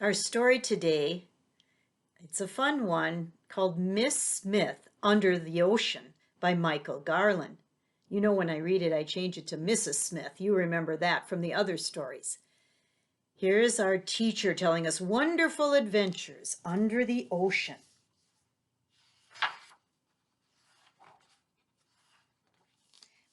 Our story today, it's a fun one called Miss Smith Under the Ocean by Michael Garland. You know, when I read it, I change it to Mrs. Smith. You remember that from the other stories. Here's our teacher telling us wonderful adventures under the ocean.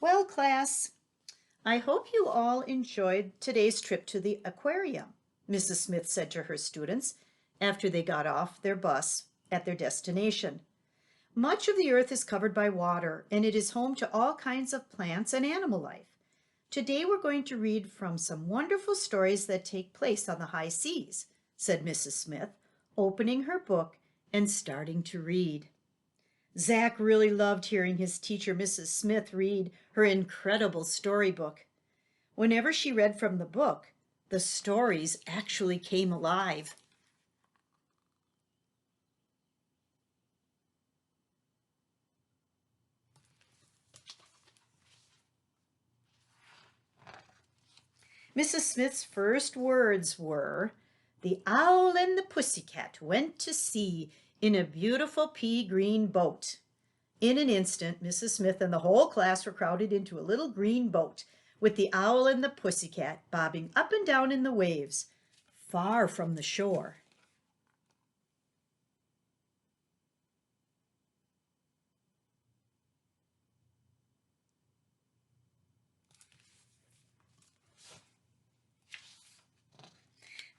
Well, class, I hope you all enjoyed today's trip to the aquarium, Mrs. Smith said to her students after they got off their bus at their destination. Much of the earth is covered by water, and it is home to all kinds of plants and animal life. Today we're going to read from some wonderful stories that take place on the high seas, said Mrs. Smith, opening her book and starting to read. Zach really loved hearing his teacher, Mrs. Smith, read her incredible storybook. Whenever she read from the book, the stories actually came alive. Mrs. Smith's first words were, "The owl and the pussycat went to sea in a beautiful pea-green boat." In an instant, Mrs. Smith and the whole class were crowded into a little green boat, with the owl and the pussycat bobbing up and down in the waves, far from the shore.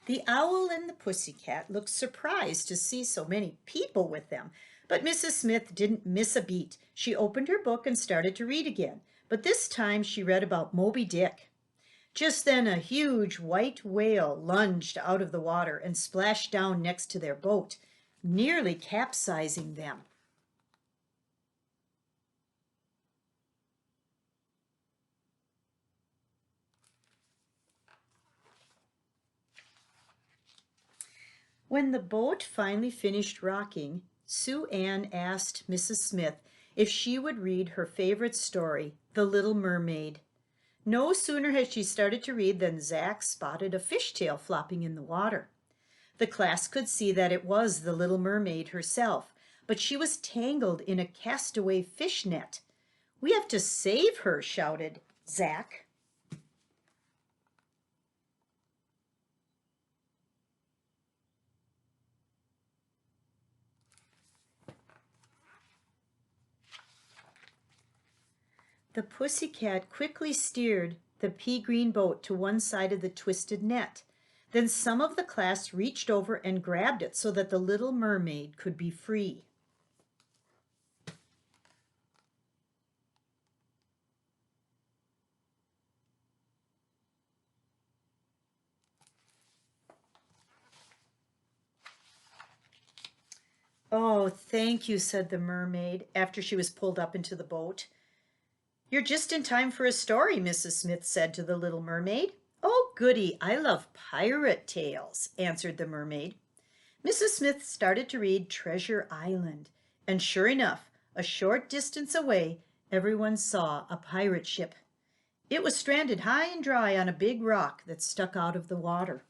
The owl and the pussycat looked surprised to see so many people with them, but Mrs. Smith didn't miss a beat. She opened her book and started to read again, but this time she read about Moby Dick. Just then a huge white whale lunged out of the water and splashed down next to their boat, nearly capsizing them. When the boat finally finished rocking, Sue Ann asked Mrs. Smith if she would read her favorite story, The Little Mermaid. No sooner had she started to read than Zach spotted a fishtail flopping in the water. The class could see that it was the Little Mermaid herself, but she was tangled in a castaway fish net. "We have to save her," shouted Zach. The pussycat quickly steered the pea-green boat to one side of the twisted net. Then some of the class reached over and grabbed it so that the little mermaid could be free. "Oh, thank you," said the mermaid after she was pulled up into the boat. "You're just in time for a story," Mrs. Smith said to the little mermaid. "Oh, goody, I love pirate tales," answered the mermaid. Mrs. Smith started to read Treasure Island, and sure enough, a short distance away, everyone saw a pirate ship. It was stranded high and dry on a big rock that stuck out of the water.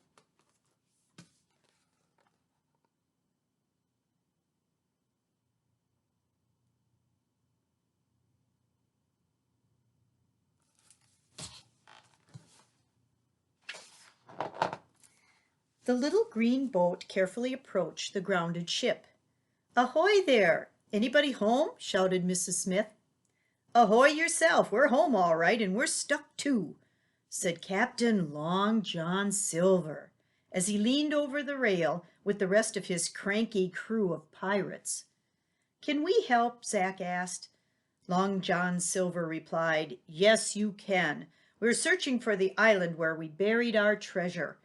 The little green boat carefully approached the grounded ship. "Ahoy there! Anybody home?" shouted Mrs. Smith. "Ahoy yourself! We're home all right, and we're stuck too," said Captain Long John Silver, as he leaned over the rail with the rest of his cranky crew of pirates. "Can we help?" Zach asked. Long John Silver replied, "Yes, you can. We're searching for the island where we buried our treasure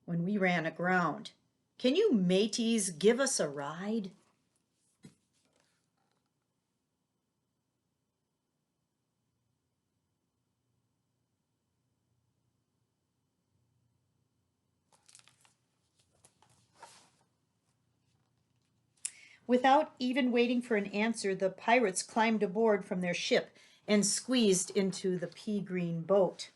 when we ran aground. Can you mateys give us a ride?" Without even waiting for an answer, the pirates climbed aboard from their ship and squeezed into the pea-green boat.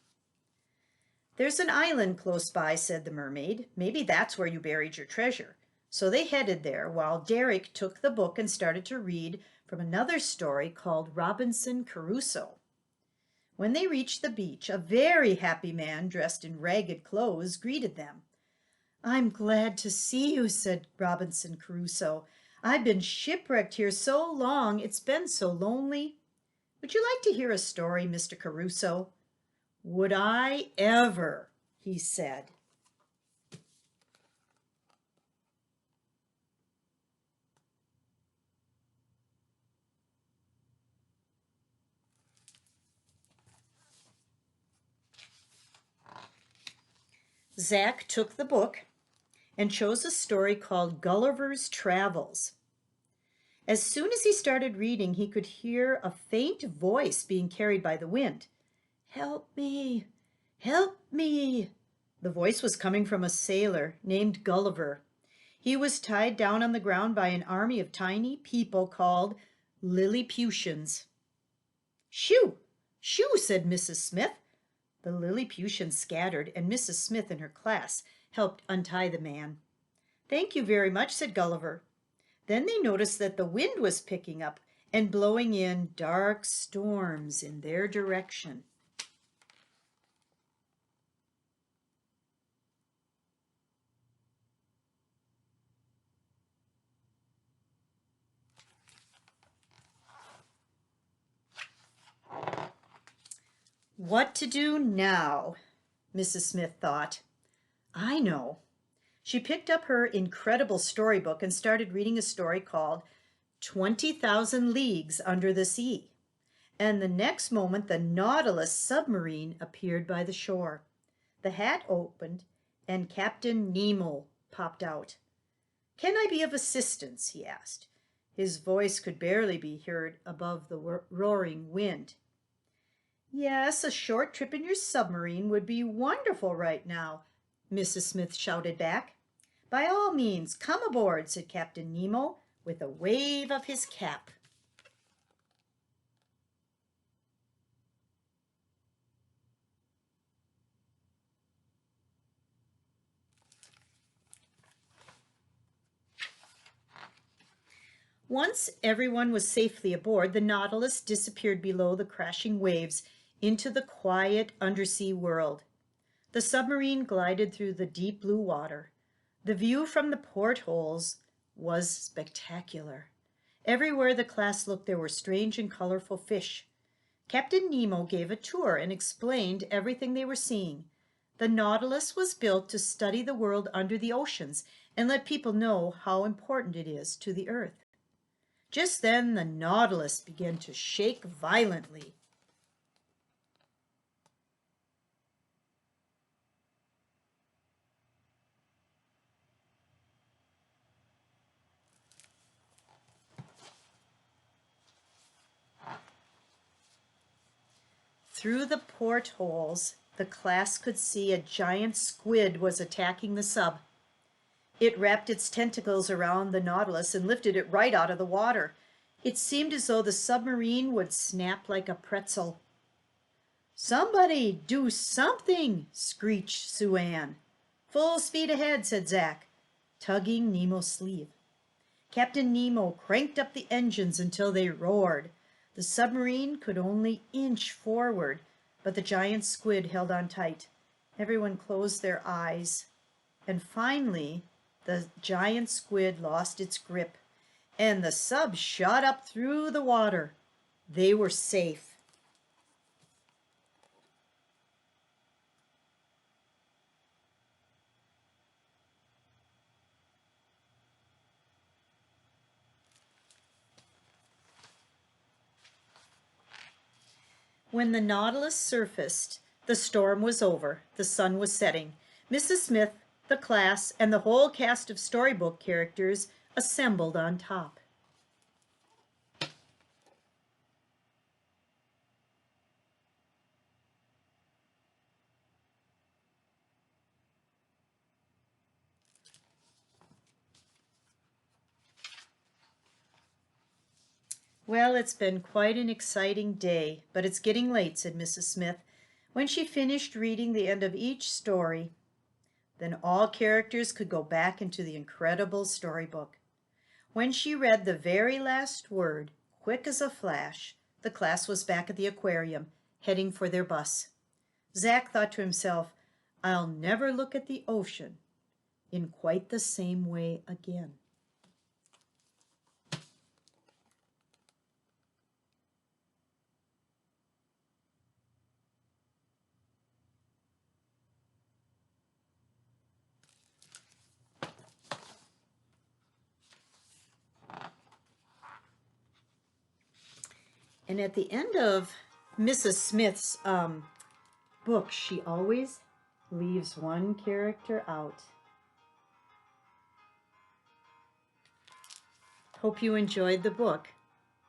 There's an island close by, said the mermaid. Maybe that's where you buried your treasure. So they headed there while Derek took the book and started to read from another story called Robinson Crusoe. When they reached the beach, a very happy man dressed in ragged clothes greeted them. I'm glad to see you, said Robinson Crusoe. I've been shipwrecked here so long, it's been so lonely. Would you like to hear a story, Mr. Crusoe? Would I ever, he said. Zach took the book and chose a story called Gulliver's Travels. As soon as he started reading, he could hear a faint voice being carried by the wind. Help me! Help me! The voice was coming from a sailor named Gulliver. He was tied down on the ground by an army of tiny people called Lilliputians. Shoo! Shoo! Said Mrs. Smith. The Lilliputians scattered, and Mrs. Smith and her class helped untie the man. Thank you very much, said Gulliver. Then they noticed that the wind was picking up and blowing in dark storms in their direction. What to do now? Mrs. Smith thought. I know. She picked up her incredible storybook and started reading a story called 20,000 Leagues Under the Sea. And the next moment, the Nautilus submarine appeared by the shore. The hat opened, and Captain Nemo popped out. Can I be of assistance? He asked. His voice could barely be heard above the roaring wind. Yes, a short trip in your submarine would be wonderful right now, Mrs. Smith shouted back. By all means, come aboard, said Captain Nemo with a wave of his cap. Once everyone was safely aboard, the Nautilus disappeared below the crashing waves into the quiet undersea world. The submarine glided through the deep blue water. The view from the portholes was spectacular. Everywhere the class looked, there were strange and colorful fish. Captain Nemo gave a tour and explained everything they were seeing. The Nautilus was built to study the world under the oceans and let people know how important it is to the earth. Just then, the Nautilus began to shake violently. Through the portholes, the class could see a giant squid was attacking the sub. It wrapped its tentacles around the Nautilus and lifted it right out of the water. It seemed as though the submarine would snap like a pretzel. Somebody do something, screeched Sue Ann. Full speed ahead, said Zach, tugging Nemo's sleeve. Captain Nemo cranked up the engines until they roared. The submarine could only inch forward, but the giant squid held on tight. Everyone closed their eyes. And finally, the giant squid lost its grip, and the sub shot up through the water. They were safe. When the Nautilus surfaced, the storm was over. The sun was setting. Mrs. Smith, the class, and the whole cast of storybook characters assembled on top. Well, it's been quite an exciting day, but it's getting late, said Mrs. Smith. When she finished reading the end of each story, then all characters could go back into the incredible storybook. When she read the very last word, quick as a flash, the class was back at the aquarium, heading for their bus. Zach thought to himself, I'll never look at the ocean in quite the same way again. And at the end of Mrs. Smith's book, she always leaves one character out. Hope you enjoyed the book.